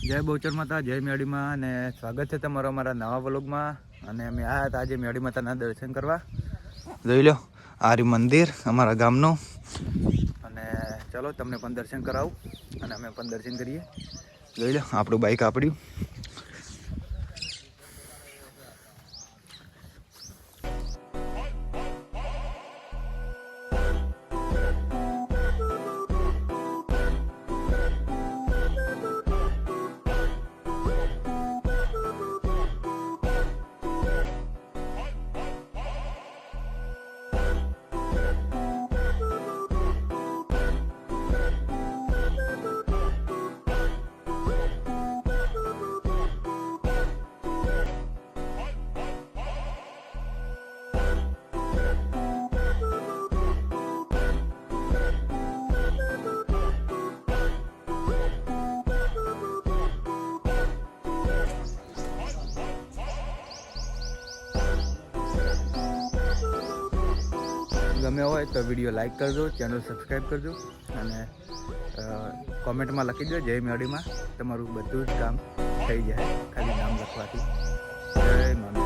જય બહુચર માતા, જય મેળી માં, અને સ્વાગત છે તમારો અમારા નવા વ્લોગમાં. અને અમે આવ્યા હતા આજે મેળી માતાના દર્શન કરવા. જોઈ લો આ મંદિર અમારા ગામનું, અને ચલો તમને પણ દર્શન કરાવું અને અમે પણ દર્શન કરીએ. જોઈ લો આપણું બાઈક આપડ્યું. ગમે હોય તો વિડીયો લાઈક કરજો, ચેનલ સબસ્ક્રાઈબ કરજો, અને કોમેન્ટમાં લખી દો જય મેળીમાં. તમારું બધું જ કામ થઈ જાય ખાલી નામ લખવાથી. જય મા.